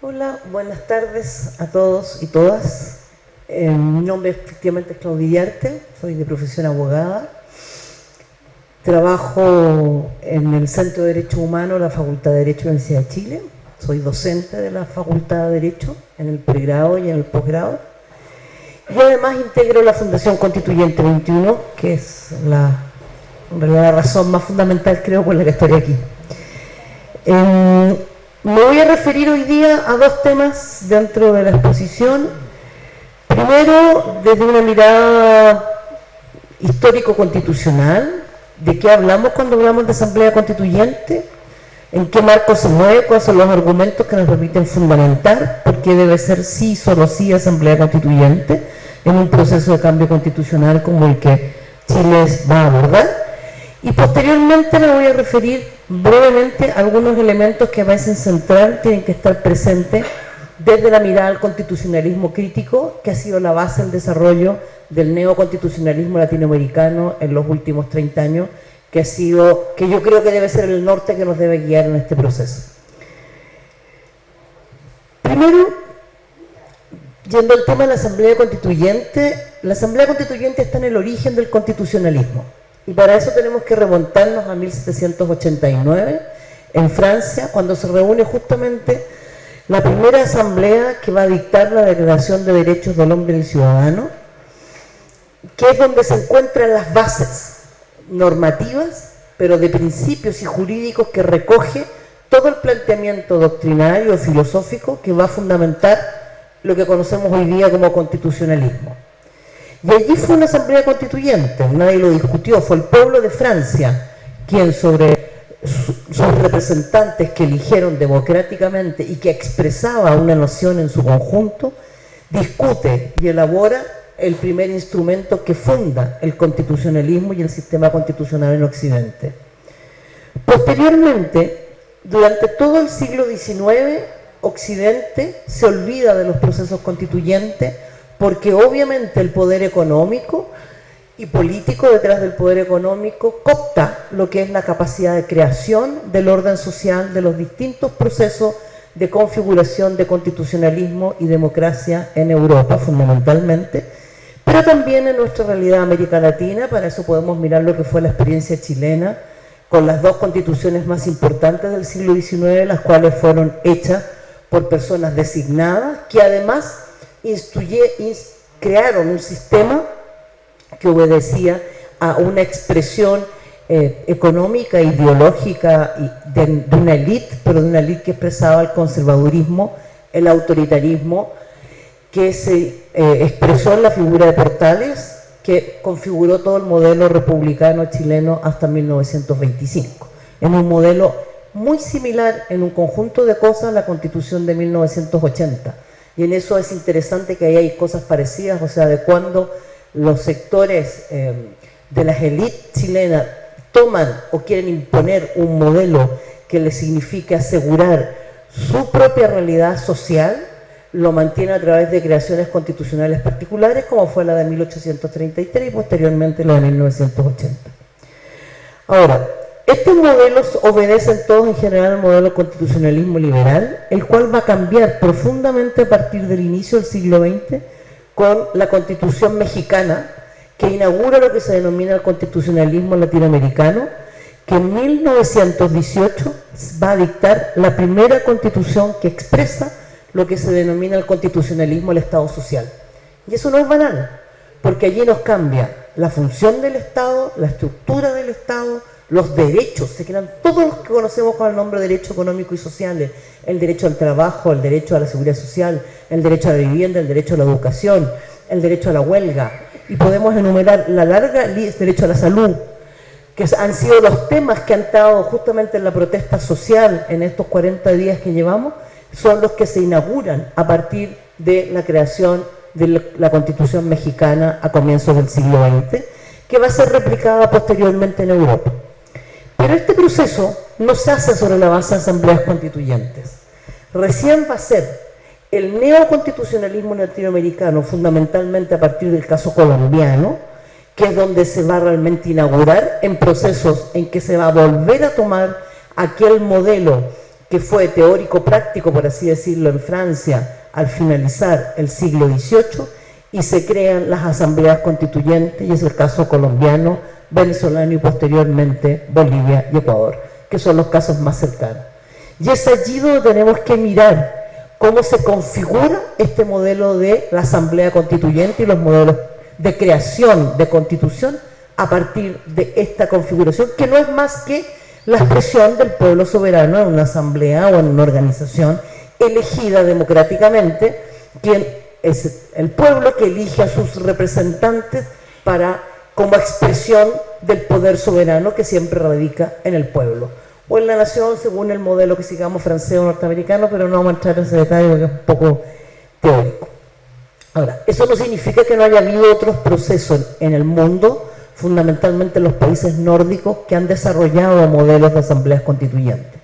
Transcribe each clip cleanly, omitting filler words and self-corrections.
Hola, buenas tardes a todos y todas. Mi nombre efectivamente es Claudia Iriarte, soy de profesión abogada. Trabajo en el Centro de Derecho Humano, la Facultad de Derecho de la Universidad de Chile. Soy docente de la Facultad de Derecho en el pregrado y en el posgrado. Y además integro la Fundación Constituyente 21, que es en realidad la razón más fundamental, creo, por la que estoy aquí. Me voy a referir hoy día a dos temas dentro de la exposición. Primero, desde una mirada histórico-constitucional, de qué hablamos cuando hablamos de asamblea constituyente, en qué marco se mueve, cuáles son los argumentos que nos permiten fundamentar por qué debe ser sí, solo sí, asamblea constituyente en un proceso de cambio constitucional como el que Chile va a abordar. Y posteriormente me voy a referir brevemente a algunos elementos que a veces central tienen que estar presentes desde la mirada al constitucionalismo crítico, que ha sido la base del desarrollo del neoconstitucionalismo latinoamericano en los últimos 30 años, que yo creo que debe ser el norte que nos debe guiar en este proceso. Primero, yendo al tema de la Asamblea Constituyente está en el origen del constitucionalismo. Y para eso tenemos que remontarnos a 1789, en Francia, cuando se reúne justamente la primera asamblea que va a dictar la Declaración de Derechos del Hombre y del Ciudadano, que es donde se encuentran las bases normativas, pero de principios y jurídicos que recoge todo el planteamiento doctrinario, filosófico, que va a fundamentar lo que conocemos hoy día como constitucionalismo. Y allí fue una asamblea constituyente, nadie lo discutió, fue el pueblo de Francia quien sobre sus representantes que eligieron democráticamente y que expresaba una noción en su conjunto, discute y elabora el primer instrumento que funda el constitucionalismo y el sistema constitucional en Occidente. Posteriormente, durante todo el siglo XIX, Occidente se olvida de los procesos constituyentes porque obviamente el poder económico y político detrás del poder económico coopta lo que es la capacidad de creación del orden social de los distintos procesos de configuración de constitucionalismo y democracia en Europa fundamentalmente, pero también en nuestra realidad América Latina. Para eso podemos mirar lo que fue la experiencia chilena con las dos constituciones más importantes del siglo XIX, las cuales fueron hechas por personas designadas que además crearon un sistema que obedecía a una expresión económica, ideológica de una élite, pero de una élite que expresaba el conservadurismo, el autoritarismo, que se expresó en la figura de Portales, que configuró todo el modelo republicano chileno hasta 1925. En un modelo muy similar, en un conjunto de cosas, a la Constitución de 1980. Y en eso es interesante que ahí hay cosas parecidas, o sea, de cuando los sectores de las élites chilenas toman o quieren imponer un modelo que les signifique asegurar su propia realidad social, lo mantiene a través de creaciones constitucionales particulares, como fue la de 1833 y posteriormente la de 1980. Ahora, estos modelos obedecen todos en general al modelo constitucionalismo liberal, el cual va a cambiar profundamente a partir del inicio del siglo XX con la Constitución mexicana, que inaugura lo que se denomina el constitucionalismo latinoamericano, que en 1918 va a dictar la primera constitución que expresa lo que se denomina el constitucionalismo del Estado social. Y eso no es banal, porque allí nos cambia la función del Estado, la estructura del Estado, los derechos, se crean todos los que conocemos con el nombre de derechos económicos y sociales, el derecho al trabajo, el derecho a la seguridad social, el derecho a la vivienda, el derecho a la educación, el derecho a la huelga, y podemos enumerar la larga lista, derecho a la salud, que han sido los temas que han estado justamente en la protesta social en estos 40 días que llevamos, son los que se inauguran a partir de la creación de la Constitución mexicana a comienzos del siglo XX, que va a ser replicada posteriormente en Europa. Pero este proceso no se hace sobre la base de asambleas constituyentes. Recién va a ser el neoconstitucionalismo latinoamericano, fundamentalmente a partir del caso colombiano, que es donde se va realmente a inaugurar en procesos en que se va a volver a tomar aquel modelo que fue teórico-práctico, por así decirlo, en Francia al finalizar el siglo XVIII, y se crean las asambleas constituyentes, y es el caso colombiano, venezolano y posteriormente Bolivia y Ecuador, que son los casos más cercanos. Y es allí donde tenemos que mirar cómo se configura este modelo de la asamblea constituyente y los modelos de creación de constitución a partir de esta configuración, que no es más que la expresión del pueblo soberano en una asamblea o en una organización elegida democráticamente, quien es el pueblo que elige a sus representantes como expresión del poder soberano que siempre radica en el pueblo o en la nación, según el modelo que sigamos francés o norteamericano, pero no vamos a entrar en ese detalle porque es un poco teórico. Ahora, eso no significa que no haya habido otros procesos en el mundo, fundamentalmente en los países nórdicos, que han desarrollado modelos de asambleas constituyentes.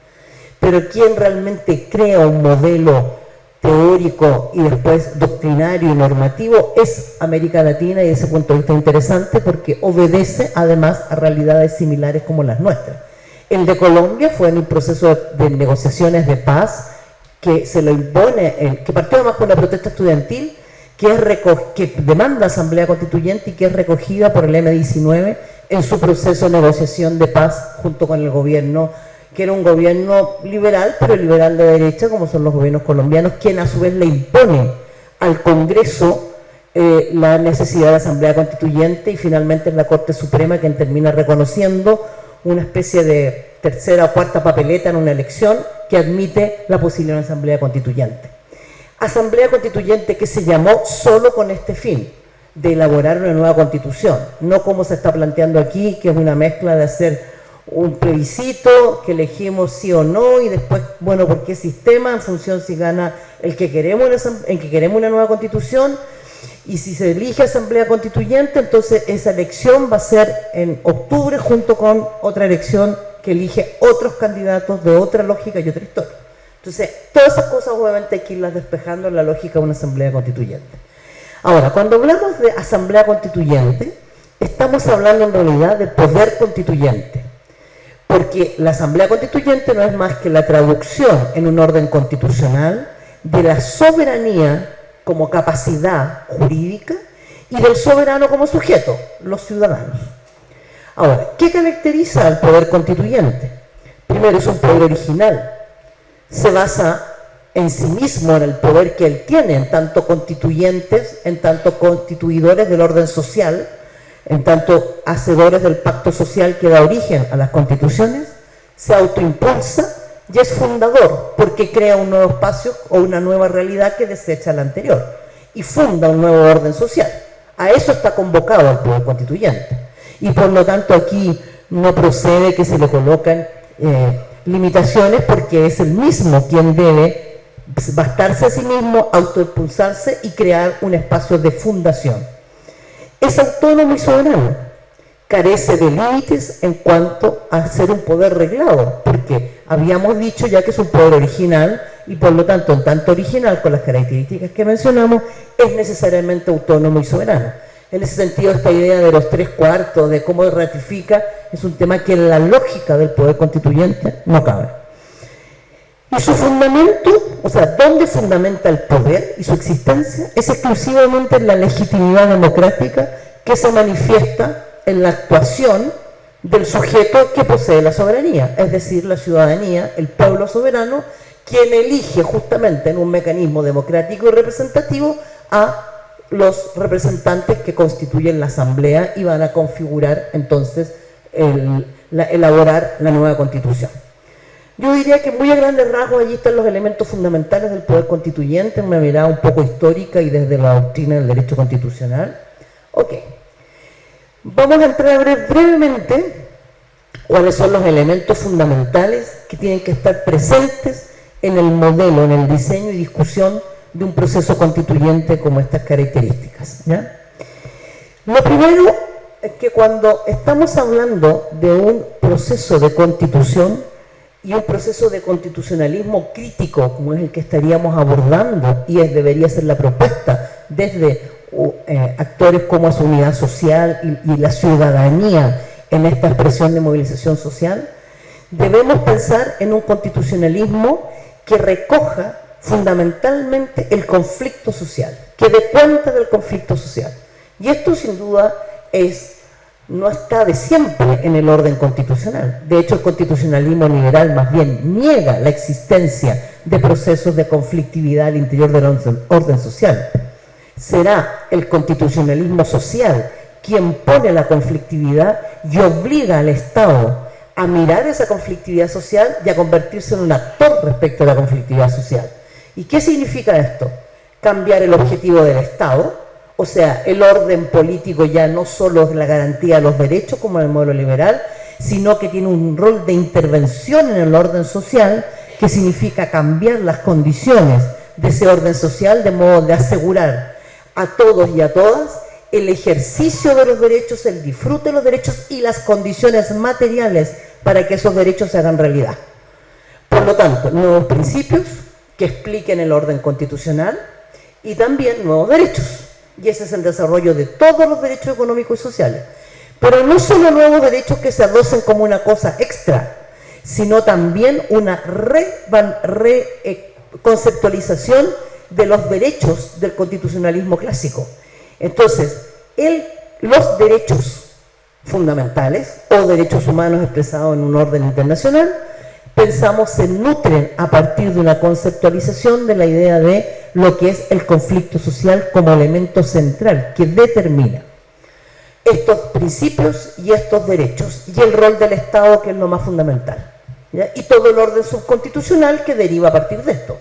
Pero quien realmente crea un modelo teórico y después doctrinario y normativo es América Latina, y desde ese punto de vista interesante porque obedece además a realidades similares como las nuestras. El de Colombia fue en un proceso de negociaciones de paz que se lo impone, que partió además con la protesta estudiantil, que demanda asamblea constituyente y que es recogida por el M-19 en su proceso de negociación de paz junto con el gobierno, que era un gobierno liberal, pero liberal de derecha, como son los gobiernos colombianos, quien a su vez le impone al Congreso la necesidad de asamblea constituyente, y finalmente es la Corte Suprema quien termina reconociendo una especie de tercera o cuarta papeleta en una elección que admite la posibilidad de una asamblea constituyente. Asamblea constituyente que se llamó solo con este fin, de elaborar una nueva constitución, no como se está planteando aquí, que es una mezcla de hacer un plebiscito, que elegimos sí o no, y después, bueno, ¿por qué sistema? En función si gana el que queremos, una nueva constitución, y si se elige asamblea constituyente, entonces esa elección va a ser en octubre junto con otra elección que elige otros candidatos de otra lógica y otra historia. Entonces, todas esas cosas obviamente hay que irlas despejando en la lógica de una asamblea constituyente. Ahora, cuando hablamos de asamblea constituyente, estamos hablando en realidad de poder constituyente, porque la asamblea constituyente no es más que la traducción en un orden constitucional de la soberanía como capacidad jurídica y del soberano como sujeto, los ciudadanos. Ahora, ¿qué caracteriza al poder constituyente? Primero, es un poder original. Se basa en sí mismo, en el poder que él tiene, en tanto constituyentes, en tanto constituidores del orden social, en tanto hacedores del pacto social que da origen a las constituciones, se autoimpulsa y es fundador, porque crea un nuevo espacio o una nueva realidad que desecha la anterior, y funda un nuevo orden social. A eso está convocado el poder constituyente. Y por lo tanto aquí no procede que se le colocan limitaciones, porque es el mismo quien debe bastarse a sí mismo, autoimpulsarse y crear un espacio de fundación. Es autónomo y soberano, carece de límites en cuanto a ser un poder reglado, porque habíamos dicho ya que es un poder original y por lo tanto, en tanto original con las características que mencionamos, es necesariamente autónomo y soberano. En ese sentido, esta idea de los 3/4, de cómo ratifica, es un tema que en la lógica del poder constituyente no cabe. Y su fundamento, o sea, ¿dónde fundamenta el poder y su existencia? Es exclusivamente en la legitimidad democrática que se manifiesta en la actuación del sujeto que posee la soberanía, es decir, la ciudadanía, el pueblo soberano, quien elige justamente en un mecanismo democrático y representativo a los representantes que constituyen la asamblea y van a configurar entonces elaborar la nueva constitución. Yo diría que muy a grandes rasgos allí están los elementos fundamentales del poder constituyente, en una mirada un poco histórica y desde la doctrina del derecho constitucional. Ok, vamos a entrar a ver brevemente cuáles son los elementos fundamentales que tienen que estar presentes en el modelo, en el diseño y discusión de un proceso constituyente como estas características, ¿ya? Lo primero es que cuando estamos hablando de un proceso de constitución y un proceso de constitucionalismo crítico, como es el que estaríamos abordando, y debería ser la propuesta desde actores como su unidad social y la ciudadanía en esta expresión de movilización social, debemos pensar en un constitucionalismo que recoja fundamentalmente el conflicto social, que dé cuenta del conflicto social. Y esto sin duda no está de siempre en el orden constitucional. De hecho, el constitucionalismo liberal más bien niega la existencia de procesos de conflictividad al interior del orden social. Será el constitucionalismo social quien pone la conflictividad y obliga al Estado a mirar esa conflictividad social y a convertirse en un actor respecto a la conflictividad social. ¿Y qué significa esto? Cambiar el objetivo del Estado, o sea, el orden político ya no solo es la garantía de los derechos como en el modelo liberal, sino que tiene un rol de intervención en el orden social, que significa cambiar las condiciones de ese orden social de modo de asegurar a todos y a todas el ejercicio de los derechos, el disfrute de los derechos y las condiciones materiales para que esos derechos se hagan realidad. Por lo tanto, nuevos principios que expliquen el orden constitucional y también nuevos derechos. Y ese es el desarrollo de todos los derechos económicos y sociales. Pero no solo nuevos derechos que se adocen como una cosa extra, sino también una reconceptualización de los derechos del constitucionalismo clásico. Entonces, los derechos fundamentales o derechos humanos expresados en un orden internacional, pensamos se nutren a partir de una conceptualización de la idea de lo que es el conflicto social como elemento central que determina estos principios y estos derechos y el rol del Estado, que es lo más fundamental, ¿ya? Y todo el orden subconstitucional que deriva a partir de esto.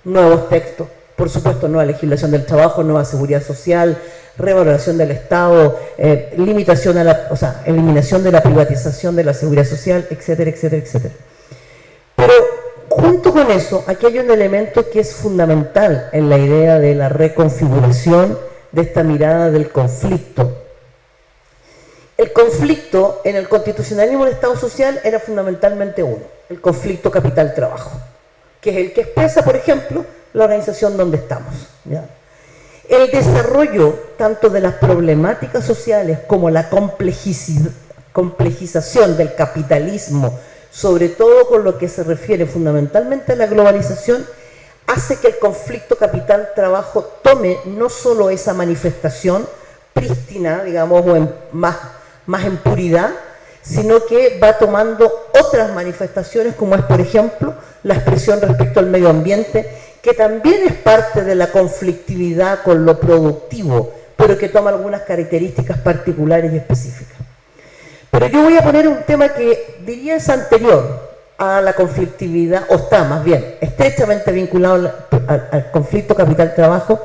Nuevos textos, por supuesto, nueva legislación del trabajo, nueva seguridad social, revaloración del Estado, limitación eliminación de la privatización de la seguridad social, etcétera, etcétera, etcétera. Pero junto con eso, aquí hay un elemento que es fundamental en la idea de la reconfiguración de esta mirada del conflicto. El conflicto en el constitucionalismo del Estado social era fundamentalmente uno, el conflicto capital-trabajo, que es el que expresa, por ejemplo, la organización donde estamos, ¿ya? El desarrollo tanto de las problemáticas sociales como la complejización del capitalismo, sobre todo con lo que se refiere fundamentalmente a la globalización, hace que el conflicto capital-trabajo tome no solo esa manifestación prístina, digamos, o más en puridad, sino que va tomando otras manifestaciones, como es, por ejemplo, la expresión respecto al medio ambiente, que también es parte de la conflictividad con lo productivo, pero que toma algunas características particulares y específicas. Pero yo voy a poner un tema que diría es anterior a la conflictividad, o está más bien estrechamente vinculado al conflicto capital-trabajo,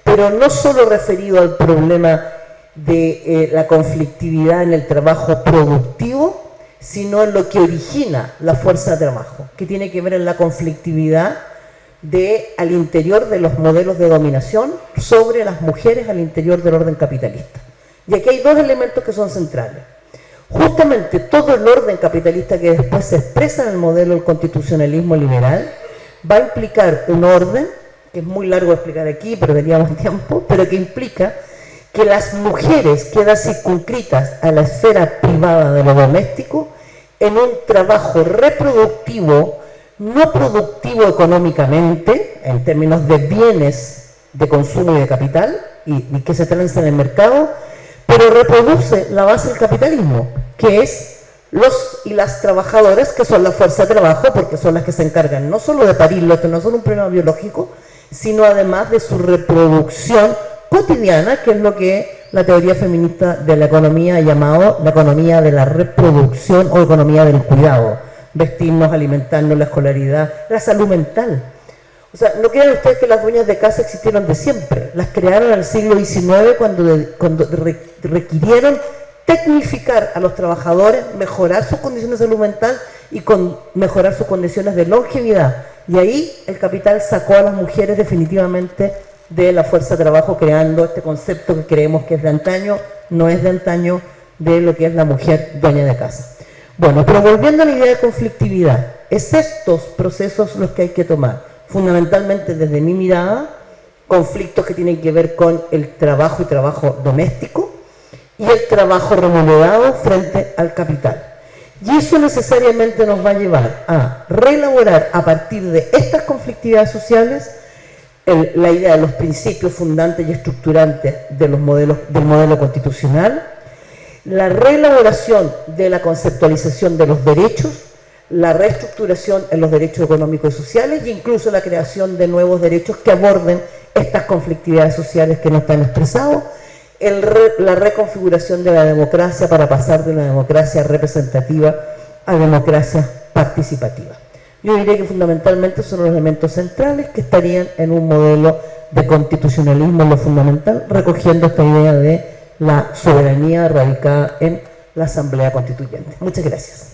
pero no solo referido al problema de la conflictividad en el trabajo productivo, sino en lo que origina la fuerza de trabajo, que tiene que ver en la conflictividad al interior de los modelos de dominación sobre las mujeres al interior del orden capitalista. Y aquí hay dos elementos que son centrales. Justamente todo el orden capitalista que después se expresa en el modelo del constitucionalismo liberal va a implicar un orden, que es muy largo de explicar aquí, perderíamos tiempo, pero que implica que las mujeres quedan circunscritas a la esfera privada de lo doméstico en un trabajo reproductivo, no productivo económicamente, en términos de bienes de consumo y de capital, y que se transa en el mercado, pero reproduce la base del capitalismo, que es los y las trabajadoras, que son la fuerza de trabajo, porque son las que se encargan no solo de parirlo, esto no es solo un problema biológico, sino además de su reproducción cotidiana, que es lo que la teoría feminista de la economía ha llamado la economía de la reproducción o economía del cuidado. Vestirnos, alimentarnos, la escolaridad, la salud mental. O sea, no crean ustedes que las dueñas de casa existieron de siempre. Las crearon en el siglo XIX cuando requirieron tecnificar a los trabajadores, mejorar sus condiciones de salud mental y mejorar sus condiciones de longevidad. Y ahí el capital sacó a las mujeres definitivamente de la fuerza de trabajo, creando este concepto que creemos que es de antaño, no es de antaño, de lo que es la mujer dueña de casa. Bueno, pero volviendo a la idea de conflictividad, es estos procesos los que hay que tomar, fundamentalmente desde mi mirada, conflictos que tienen que ver con el trabajo y trabajo doméstico y el trabajo remunerado frente al capital. Y eso necesariamente nos va a llevar a reelaborar a partir de estas conflictividades sociales la idea de los principios fundantes y estructurantes de del modelo constitucional, la reelaboración de la conceptualización de los derechos, la reestructuración en los derechos económicos y sociales e incluso la creación de nuevos derechos que aborden estas conflictividades sociales que no están expresados, la reconfiguración de la democracia para pasar de una democracia representativa a democracia participativa. Yo diría que fundamentalmente son los elementos centrales que estarían en un modelo de constitucionalismo en lo fundamental, recogiendo esta idea de la soberanía radicada en la Asamblea Constituyente. Muchas gracias.